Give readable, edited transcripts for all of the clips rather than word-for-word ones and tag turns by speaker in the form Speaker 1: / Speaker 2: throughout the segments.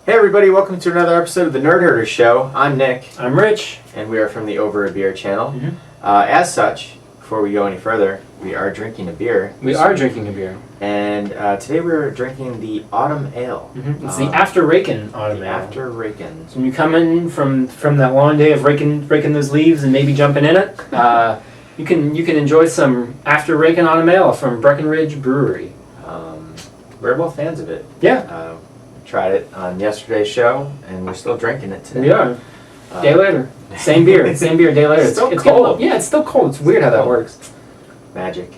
Speaker 1: Hey everybody, welcome to another episode of the Nerd Herder Show. I'm Nick.
Speaker 2: I'm Rich.
Speaker 1: And we are from the Over a Beer channel.
Speaker 2: Mm-hmm.
Speaker 1: As such, before we go any further, we are drinking a beer.
Speaker 2: We are drinking a beer.
Speaker 1: And today we're drinking the Autumn Ale.
Speaker 2: Mm-hmm. It's the After Rakin' Autumn Ale.
Speaker 1: After Rakin'.
Speaker 2: So when you come in from that long day of raking those leaves and maybe jumping in it, you can enjoy some After Rakin' Autumn Ale from Breckenridge Brewery.
Speaker 1: We're both fans of it.
Speaker 2: Yeah.
Speaker 1: Tried it on yesterday's show, and we're still drinking it today.
Speaker 2: We are. Day later. Same beer, day later.
Speaker 1: It's still
Speaker 2: it's
Speaker 1: cold.
Speaker 2: Yeah, it's still cold. It's weird how that works.
Speaker 1: Magic.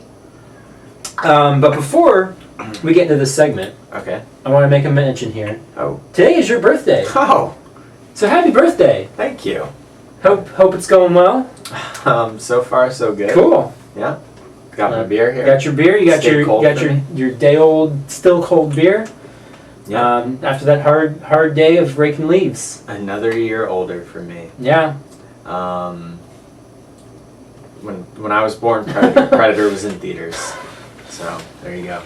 Speaker 2: But before we get into this segment,
Speaker 1: Okay.
Speaker 2: I want to make a mention here.
Speaker 1: Oh.
Speaker 2: Today is your birthday.
Speaker 1: Oh,
Speaker 2: So happy birthday.
Speaker 1: thank you.
Speaker 2: Hope it's going well.
Speaker 1: So far so good.
Speaker 2: Cool.
Speaker 1: Yeah. Got my beer here.
Speaker 2: You got your beer. You got
Speaker 1: Stay cold for me.
Speaker 2: your day old still cold beer.
Speaker 1: Yeah.
Speaker 2: After that hard day of raking leaves.
Speaker 1: Another year older for me.
Speaker 2: Yeah.
Speaker 1: When I was born, Predator was in theaters. So there you go.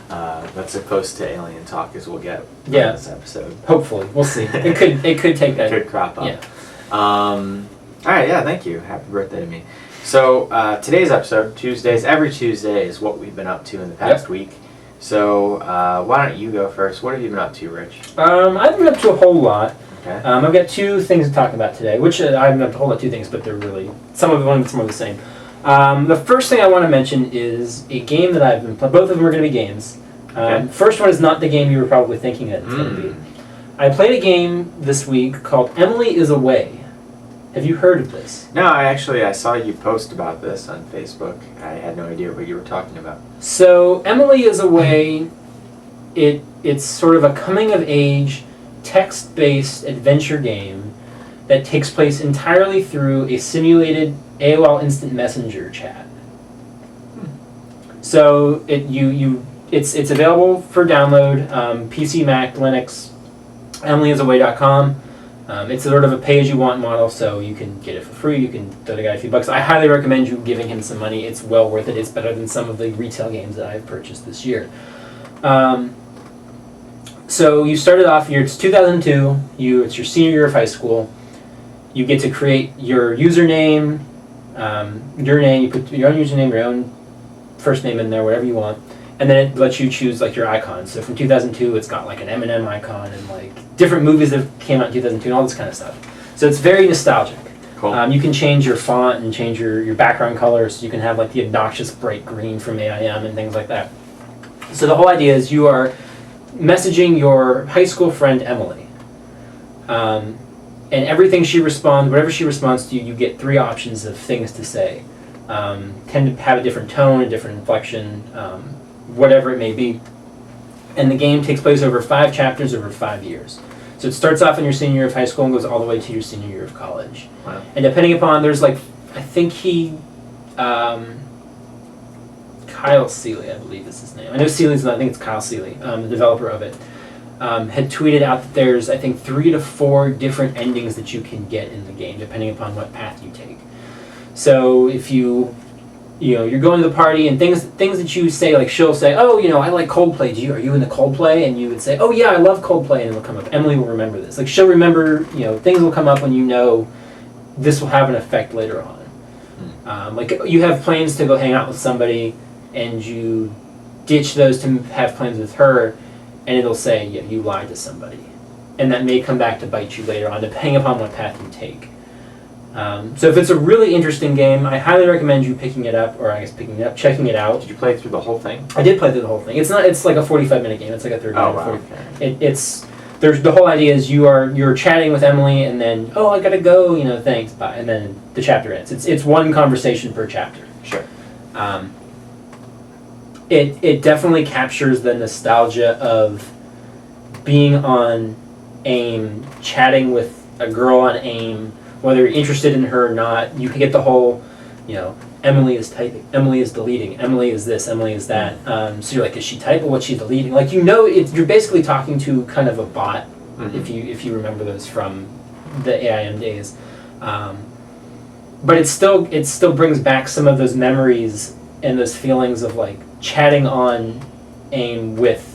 Speaker 1: That's as close to alien talk as we'll get on this episode.
Speaker 2: Hopefully, we'll see. It could take that.
Speaker 1: It could crop up.
Speaker 2: Yeah.
Speaker 1: All right. Yeah. Thank you. Happy birthday to me. So today's episode, every Tuesday is what we've been up to in the past week. So why don't you go first? What have you been up to, Rich?
Speaker 2: I've been up to a whole lot.
Speaker 1: Okay.
Speaker 2: I've got two things to talk about today, which I haven't up to a whole lot of two things, but they're really some of the same. The first thing I want to mention is a game that I've been playing. Both of them are going to be games.
Speaker 1: Okay.
Speaker 2: First one is not the game you were probably thinking that it's going to be. I played a game this week called Emily is Away. Have you heard of this?
Speaker 1: No, I saw you post about this on Facebook. I had no idea what you were talking about.
Speaker 2: So Emily is Away. It's sort of a coming-of-age, text-based adventure game that takes place entirely through a simulated AOL Instant Messenger chat. So it's available for download, PC, Mac, Linux, emilyisaway.com. It's sort of a pay-as-you-want model, so you can get it for free. You can throw the guy a few bucks. I highly recommend you giving him some money. It's well worth it. It's better than some of the retail games that I've purchased this year. So you started off, it's 2002, it's your senior year of high school. You get to create your username, your name, you put your own username, your own first name in there, whatever you want. And then it lets you choose like your icons. So from 2002, it's got like an M&M icon and like different movies that came out in 2002 and all this kind of stuff. So it's very nostalgic.
Speaker 1: Cool.
Speaker 2: You can change your font and change your background color, so you can have like the obnoxious bright green from AIM and things like that. So the whole idea is you are messaging your high school friend Emily. And everything whatever she responds to, you get three options of things to say. Tend to have a different tone, a different inflection, whatever it may be. And the game takes place over 5 chapters over 5 years. So it starts off in your senior year of high school and goes all the way to your senior year of college.
Speaker 1: Wow.
Speaker 2: And depending upon, there's like, I think Kyle Seeley, I believe is his name. I know Seeley's not, I think it's Kyle Seeley, the developer of it, had tweeted out that there's, I think, 3 to 4 different endings that you can get in the game, depending upon what path you take. So if you're going to the party and things that you say, like she'll say, oh, I like Coldplay. Are you into Coldplay? And you would say, oh yeah, I love Coldplay, and it'll come up. Emily will remember this. Like she'll remember, things will come up when this will have an effect later on. Like you have plans to go hang out with somebody, and you ditch those to have plans with her, and it'll say, yeah, you lied to somebody, and that may come back to bite you later on, depending upon what path you take. So if it's a really interesting game, I highly recommend you checking it out. Did
Speaker 1: you play through the whole thing?
Speaker 2: I did play through the whole thing. It's like a 45-minute game. It's like a 30-minute.
Speaker 1: Oh, wow.
Speaker 2: 40. Okay. There's the whole idea is you're chatting with Emily, and then I gotta go. Thanks, bye, and then the chapter ends. It's one conversation per chapter.
Speaker 1: Sure.
Speaker 2: It definitely captures the nostalgia of being on AIM, chatting with a girl on AIM. Whether you're interested in her or not, you can get the whole, Emily is typing, Emily is deleting, Emily is this, Emily is that. So you're like, is she typing? What's she deleting? Like you're basically talking to kind of a bot, if you remember those from the AIM days. But it still brings back some of those memories and those feelings of like chatting on AIM with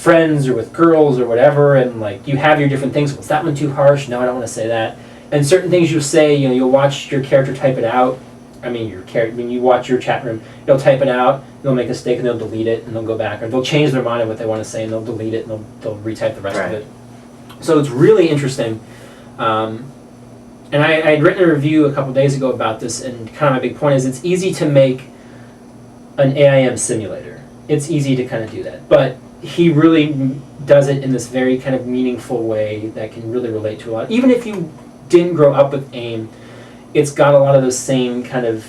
Speaker 2: friends or with girls or whatever, and like you have your different things. Was that one too harsh? No, I don't want to say that. And certain things you'll say, you'll watch your character type it out. I mean, when you watch your chat room, they'll type it out, they'll make a mistake, and they'll delete it, and they'll go back, or they'll change their mind on what they want to say, and they'll delete it, and they'll retype the rest of it. So it's really interesting. And I had written a review a couple days ago about this, and kind of my big point is it's easy to make an AIM simulator. It's easy to kind of do that. But he really does it in this very kind of meaningful way that can really relate to a lot. Even if you didn't grow up with AIM, it's got a lot of those same kind of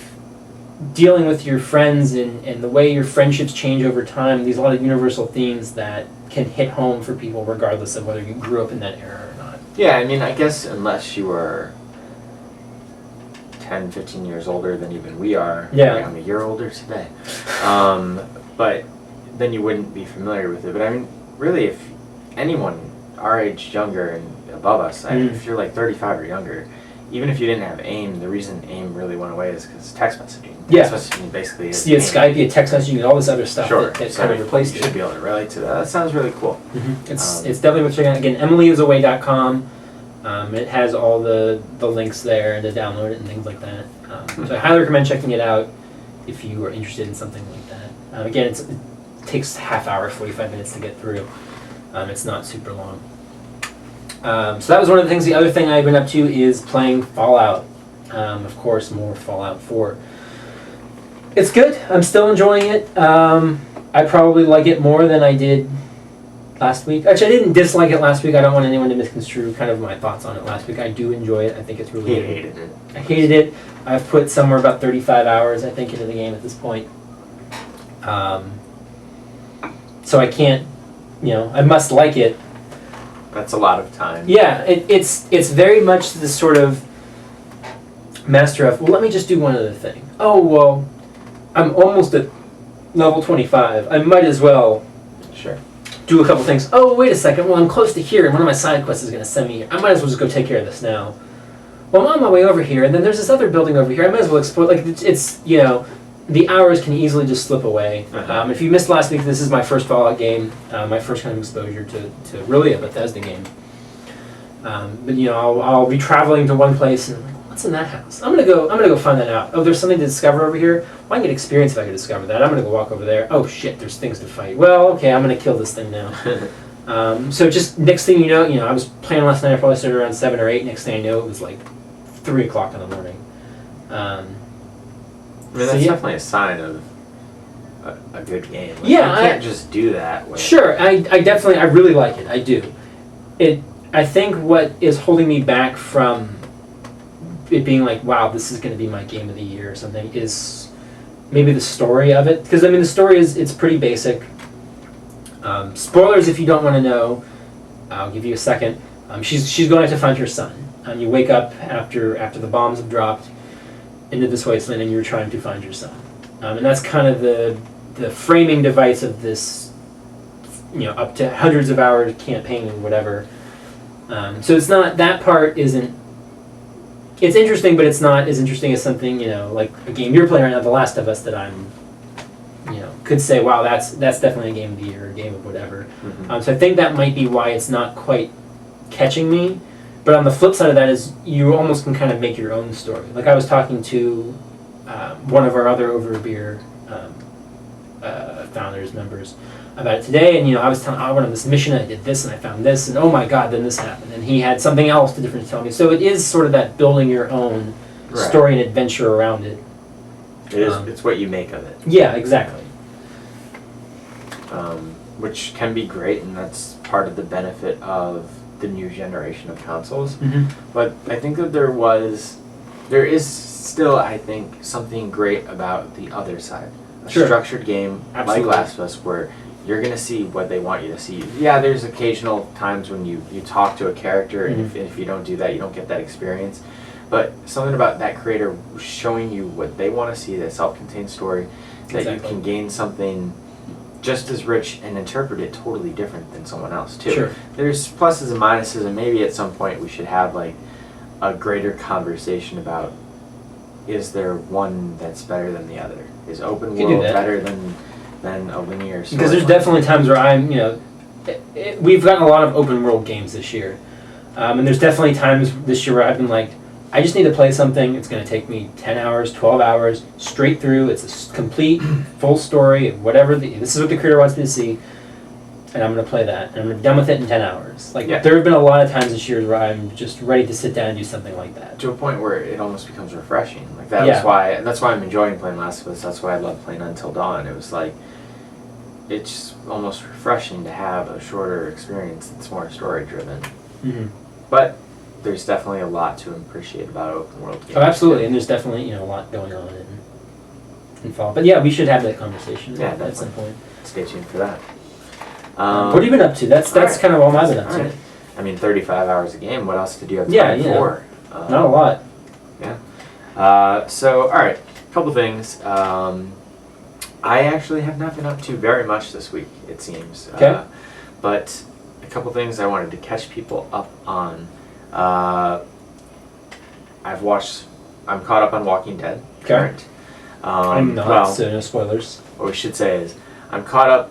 Speaker 2: dealing with your friends and the way your friendships change over time. There's a lot of universal themes that can hit home for people regardless of whether you grew up in that era or not.
Speaker 1: Yeah, I mean, I guess unless you were 10, 15 years older than even we are.
Speaker 2: Yeah.
Speaker 1: I'm a year older today. But then you wouldn't be familiar with it. But I mean, really, if anyone our age, younger, and above us, I mean, if you're like 35 or younger, even if you didn't have AIM, the reason AIM really went away is because text messaging.
Speaker 2: Yeah.
Speaker 1: Text messaging basically is
Speaker 2: You had Skype, you had text messaging, you had all this other stuff that kind of replaced
Speaker 1: you
Speaker 2: it.
Speaker 1: should be able to relate to that. That sounds really cool.
Speaker 2: It's definitely worth checking out. Again, EmilyIsAway.com. It has all the links there to download it and things like that. So I highly recommend checking it out if you are interested in something like that. Again, it takes half hour, 45 minutes to get through. It's not super long. So that was one of the things. The other thing I've been up to is playing Fallout. Of course, more Fallout 4. It's good. I'm still enjoying it. I probably like it more than I did last week. Actually, I didn't dislike it last week. I don't want anyone to misconstrue kind of my thoughts on it last week. I do enjoy it. I think it's really good.
Speaker 1: Hated it.
Speaker 2: I hated it. I've put somewhere about 35 hours, I think, into the game at this point. So I can't, I must like it.
Speaker 1: That's a lot of time.
Speaker 2: Yeah, it's very much the sort of master of, well, let me just do one other thing. Oh, well, I'm almost at level 25. I might as well do a couple things. Oh, wait a second. Well, I'm close to here, and one of my side quests is going to send me here. I might as well just go take care of this now. Well, I'm on my way over here, and then there's this other building over here. I might as well explore. Like, it's the hours can easily just slip away. If you missed last week, this is my first Fallout game, my first kind of exposure to really a Bethesda game. But I'll be traveling to one place and I'm like, what's in that house? I'm gonna go find that out. Oh, there's something to discover over here. Well, I can get experience if I can discover that. I'm gonna go walk over there. Oh shit, there's things to fight. Well, okay, I'm gonna kill this thing now. So just next thing you know, I was playing last night. I probably started around 7 or 8. Next thing I know, it was like 3 o'clock in the morning.
Speaker 1: I mean, that's definitely a sign of a good game. Like,
Speaker 2: yeah,
Speaker 1: you can't just do that.
Speaker 2: Sure, I really like it. I do. I think what is holding me back from it being like, wow, this is going to be my game of the year or something, is maybe the story of it. Because, I mean, the story it's pretty basic. Spoilers if you don't want to know. I'll give you a second. She's going to find her son. You wake up after the bombs have dropped into this wasteland, and you're trying to find your son. And that's kind of the framing device of this, up to hundreds of hours campaign and whatever. So it's not, that part isn't, it's interesting, but it's not as interesting as something, like a game you're playing right now, The Last of Us, that I'm, could say, wow, that's definitely a game of the year, or a game of whatever. So I think that might be why it's not quite catching me. But on the flip side of that is you almost can kind of make your own story. Like I was talking to one of our other Overbeer founders, members, about it today, and I was telling him, I went on this mission, and I did this, and I found this, and oh my god, then this happened, and he had something else different to tell me. So it is sort of that building your own story and adventure around it.
Speaker 1: It is. It's what you make of it.
Speaker 2: Yeah, exactly.
Speaker 1: Which can be great, and that's part of the benefit of the new generation of consoles. But I think that there is still, I think, something great about the other side. A structured game like Last of Us, where you're going to see what they want you to see. Yeah, there's occasional times when you talk to a character, and if you don't do that, you don't get that experience. But something about that creator showing you what they want to see, that self-contained story, that you can gain something just as rich and interpret it totally different than someone else too. There's pluses and minuses, and maybe at some point we should have like a greater conversation about, is there one that's better than the other? Is open world better than a linear story?
Speaker 2: Because there's definitely times where I'm, we've gotten a lot of open world games this year, and there's definitely times this year where I've been like, I just need to play something. It's going to take me 10 hours, 12 hours, straight through. It's a complete, full story, whatever. This is what the creator wants me to see, and I'm going to play that. And I'm going to be done with it in 10 hours. Like, there have been a lot of times this year where I'm just ready to sit down and do something like that.
Speaker 1: To a point where it almost becomes refreshing. Like, that's why I'm enjoying playing Last of Us. That's why I love playing Until Dawn. It was like, it's almost refreshing to have a shorter experience that's more story-driven.
Speaker 2: Mm-hmm.
Speaker 1: But there's definitely a lot to appreciate about open world games.
Speaker 2: Oh, absolutely, and there's definitely a lot going on in fall. But yeah, we should have that conversation at some point.
Speaker 1: Stay tuned for that.
Speaker 2: What have you been up to? That's kind of all I've been up to.
Speaker 1: Right. I mean, 35 hours a game. What else did you have time for?
Speaker 2: Not a lot.
Speaker 1: Yeah. So, all right, a couple things. I actually have not been up to very much this week, it seems.
Speaker 2: Okay.
Speaker 1: But a couple things I wanted to catch people up on. I'm caught up on Walking Dead.
Speaker 2: Okay. I'm not, so no spoilers.
Speaker 1: What we should say is, I'm caught up,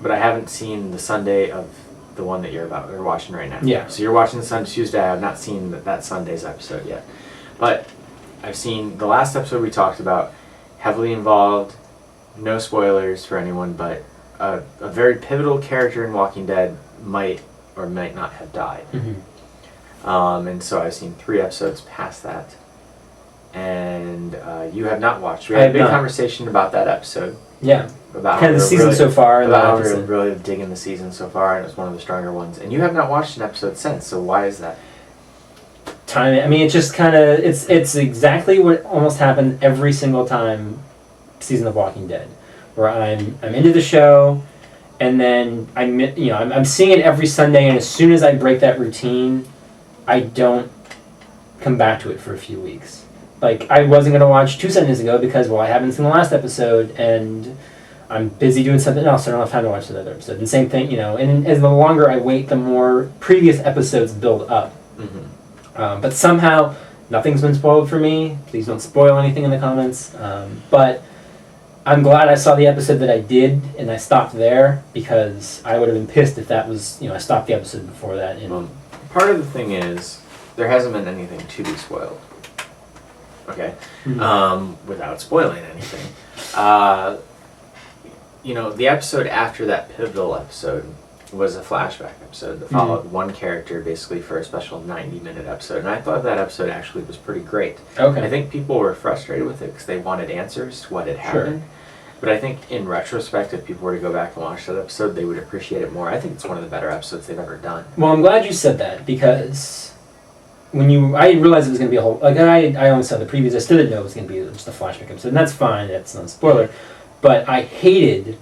Speaker 1: but I haven't seen the Sunday of the one that you're watching right now.
Speaker 2: Yeah.
Speaker 1: So you're watching the Sunday, Tuesday. I have not seen that Sunday's episode yet. But I've seen the last episode we talked about, heavily involved, no spoilers for anyone, but a very pivotal character in Walking Dead might or might not have died.
Speaker 2: Mm-hmm.
Speaker 1: And so I've seen 3 episodes past that. And you have not watched. We
Speaker 2: had
Speaker 1: a big conversation about that episode.
Speaker 2: Yeah.
Speaker 1: About
Speaker 2: kind of the season so far.
Speaker 1: About how we're really digging the season so far, and it's one of the stronger ones. And you have not watched an episode since, so why is that?
Speaker 2: Time. I mean, it's just kind of it's exactly what almost happened every single time season of Walking Dead, where I'm into the show, and then I'm seeing it every Sunday, and as soon as I break that routine, I don't come back to it for a few weeks. Like, I wasn't going to watch 2 Sundays ago because, well, I haven't seen the last episode, and I'm busy doing something else, so I don't have time to watch the other episode. And same thing, and as the longer I wait, the more previous episodes build up. Mm-hmm. But somehow, nothing's been spoiled for me. Please don't spoil anything in the comments. But I'm glad I saw the episode that I did, and I stopped there, because I would have been pissed if that was, I stopped the episode before that. And
Speaker 1: part of the thing is, there hasn't been anything to be spoiled. Okay? Mm-hmm. Without spoiling anything. The episode after that pivotal episode was a flashback episode that followed one character basically for a special 90-minute episode. And I thought that episode actually was pretty great.
Speaker 2: Okay.
Speaker 1: I think people were frustrated with it because they wanted answers to what had happened. Sure. But I think in retrospect, if people were to go back and watch that episode, they would appreciate it more. I think it's one of the better episodes they've ever done.
Speaker 2: Well, I'm glad you said that, because I didn't realize it was going to be a whole... Like, I only saw the previews. I still didn't know it was going to be just a flashback episode. And that's fine. That's not a spoiler. But I hated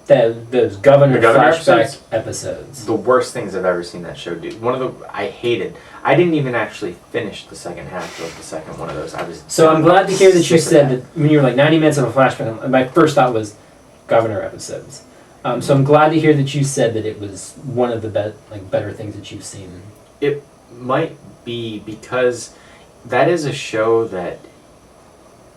Speaker 2: those governor flashback episodes.
Speaker 1: The worst things I've ever seen that show do. I hated. I didn't even actually finish the second half of the second one of those.
Speaker 2: I'm glad to hear that you said that when you were like 90 minutes of a flashback. My first thought was governor episodes. So I'm glad to hear that you said that it was one of the better things that you've seen.
Speaker 1: It might be because that is a show that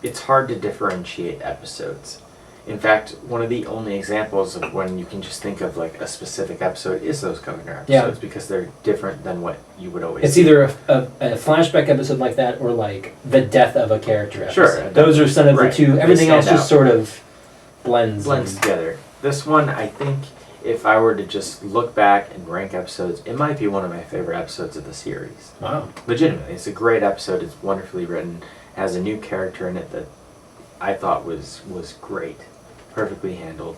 Speaker 1: it's hard to differentiate episodes. In fact, one of the only examples of when you can just think of like a specific episode is those governor episodes, because they're different than what you would always see.
Speaker 2: Either a flashback episode like that or like the death of a character episode.
Speaker 1: Sure.
Speaker 2: Those are some of the two. Everything else just sort of blends
Speaker 1: together. This one, I think, if I were to just look back and rank episodes, it might be one of my favorite episodes of the series.
Speaker 2: Wow.
Speaker 1: Legitimately. It's a great episode. It's wonderfully written. It has a new character in it that I thought was great. Perfectly handled.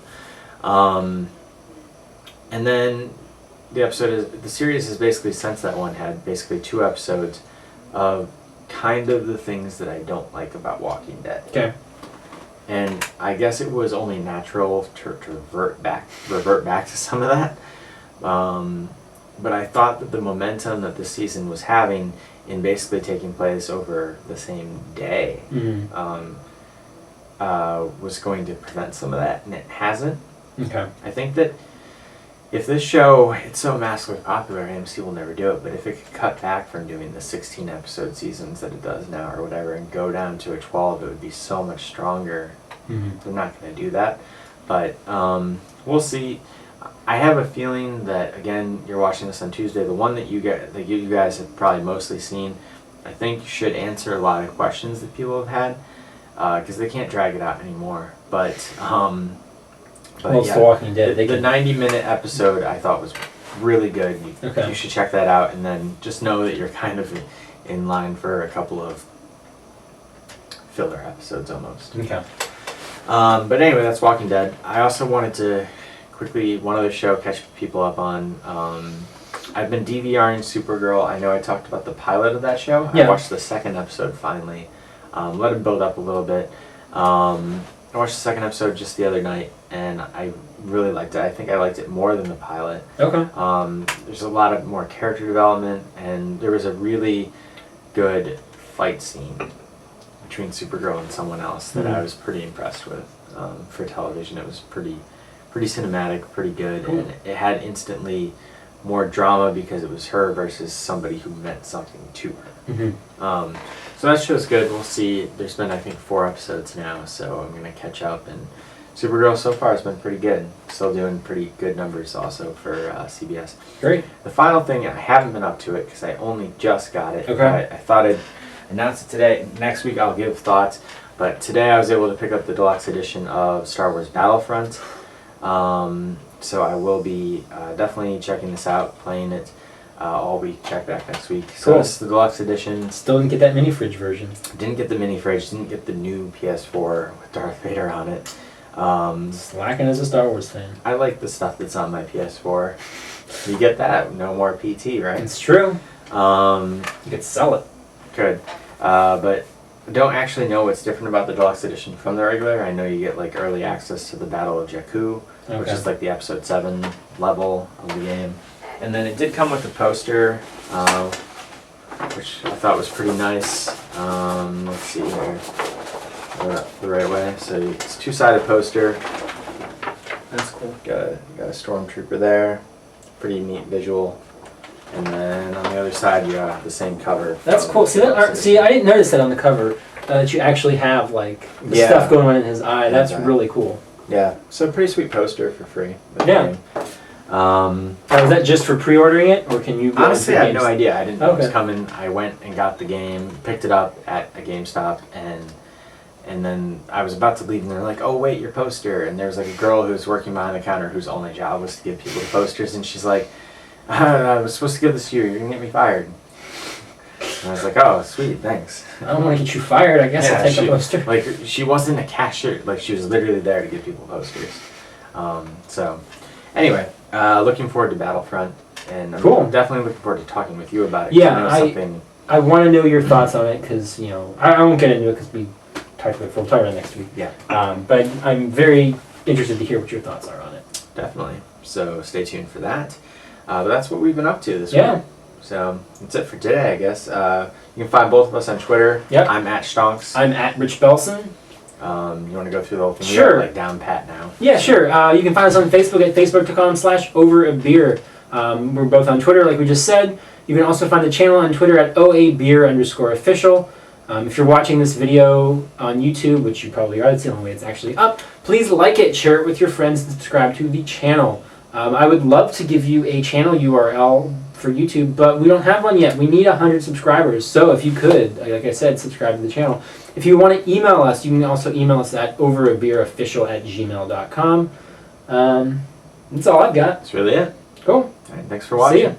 Speaker 1: And then the series has basically, since that one, had basically 2 episodes of kind of the things that I don't like about Walking Dead.
Speaker 2: Okay.
Speaker 1: And I guess it was only natural to revert back to some of that. But I thought that the momentum that this season was having in basically taking place over the same day, was going to prevent some of that, and it hasn't.
Speaker 2: Okay.
Speaker 1: I think that if this show, it's so massively popular, AMC will never do it, but if it could cut back from doing the 16 episode seasons that it does now or whatever and go down to a 12, it would be so much stronger. They're not going to do that, but we'll see. I have a feeling that, again, you're watching this on Tuesday. The one that you guys have probably mostly seen, I think should answer a lot of questions that people have had, because they can't drag it out anymore. But
Speaker 2: It's The Walking Dead.
Speaker 1: The 90-minute episode I thought was really good. You should check that out, and then just know that you're kind of in line for a couple of filler episodes almost.
Speaker 2: Okay.
Speaker 1: But anyway, that's Walking Dead. I also wanted to quickly, one other show, catch people up on. I've been DVRing Supergirl. I know I talked about the pilot of that show.
Speaker 2: Yeah.
Speaker 1: I watched the second episode finally. Let it build up a little bit. I watched the second episode just the other night, and I really liked it. I think I liked it more than the pilot.
Speaker 2: Okay.
Speaker 1: There's a lot of more character development, and there was a really good fight scene between Supergirl and someone else that I was pretty impressed with. For television, it was pretty cinematic, pretty good, and it had instantly more drama because it was her versus somebody who meant something to her. So that show's good. We'll see. There's been, I think, 4 episodes now, so I'm going to catch up. And Supergirl so far has been pretty good. Still doing pretty good numbers also for CBS.
Speaker 2: Great.
Speaker 1: The final thing, I haven't been up to it because I only just got it.
Speaker 2: Okay.
Speaker 1: I thought I'd announce it today. Next week I'll give thoughts. But today I was able to pick up the deluxe edition of Star Wars Battlefront. So I will be definitely checking this out, playing it all week. Check back next week. So
Speaker 2: Cool.
Speaker 1: this is the deluxe edition.
Speaker 2: Still didn't get that mini fridge version.
Speaker 1: Didn't get the mini fridge. Didn't get the new PS4 with Darth Vader on it.
Speaker 2: Slacking as a Star Wars fan.
Speaker 1: I like the stuff that's on my PS4. You get that. No more PT, right?
Speaker 2: It's true.
Speaker 1: You
Speaker 2: could sell it.
Speaker 1: Could. But I don't actually know what's different about the deluxe edition from the regular. I know you get like early access to the Battle of Jakku, which is like the episode 7 level of the game. And then it did come with a poster, which I thought was pretty nice. Let's see here. The right way. So it's a 2-sided poster.
Speaker 2: That's cool.
Speaker 1: Got a stormtrooper there. Pretty neat visual. And then on the other side, you have the same cover.
Speaker 2: That's cool. See that? See, I didn't notice that on the cover. That you actually have like the stuff going on in his eye. That's really cool.
Speaker 1: Yeah. So a pretty sweet poster for free.
Speaker 2: Yeah. Now, is that just for pre-ordering it, or can you?
Speaker 1: Honestly, I have no idea. I didn't know it was
Speaker 2: Okay.
Speaker 1: coming. I went and got the game, picked it up at a GameStop, and then I was about to leave, and they're like, "Oh wait, your poster!" And there was like a girl who was working behind the counter whose only job was to give people the posters, and she's like, "I was supposed to give this to you. You're gonna get me fired." And I was like, "Oh, sweet, thanks."
Speaker 2: I don't want to get you fired. I guess I'll take a poster.
Speaker 1: Like she wasn't a cashier. Like she was literally there to give people posters. So anyway, looking forward to Battlefront, and I'm definitely looking forward to talking with you about it.
Speaker 2: Yeah,
Speaker 1: I know something.
Speaker 2: I want to know your thoughts on it because I won't get into it because we talked about it. We'll talk about it next week.
Speaker 1: Yeah.
Speaker 2: But I'm very interested to hear what your thoughts are on it.
Speaker 1: Definitely. So stay tuned for that. But that's what we've been up to this
Speaker 2: Yeah.
Speaker 1: week. So that's it for today, I guess. You can find both of us on Twitter.
Speaker 2: Yep.
Speaker 1: I'm at Stonks.
Speaker 2: I'm at Rich Belson.
Speaker 1: You want to go through the whole thing?
Speaker 2: Sure.
Speaker 1: You're like down pat now.
Speaker 2: Yeah, sure. You can find us on Facebook at facebook.com/overabeer. We're both on Twitter, like we just said. You can also find the channel on Twitter at oabeer_official. If you're watching this video on YouTube, which you probably are, that's the only way it's actually up, please like it, share it with your friends, and subscribe to the channel. I would love to give you a channel URL for YouTube, but we don't have one yet. We need 100 subscribers, so if you could, like I said, subscribe to the channel. If you want to email us, you can also email us at overabeerofficial@gmail.com. That's all I've got.
Speaker 1: That's really it.
Speaker 2: Cool.
Speaker 1: All right, thanks for watching.
Speaker 2: See ya.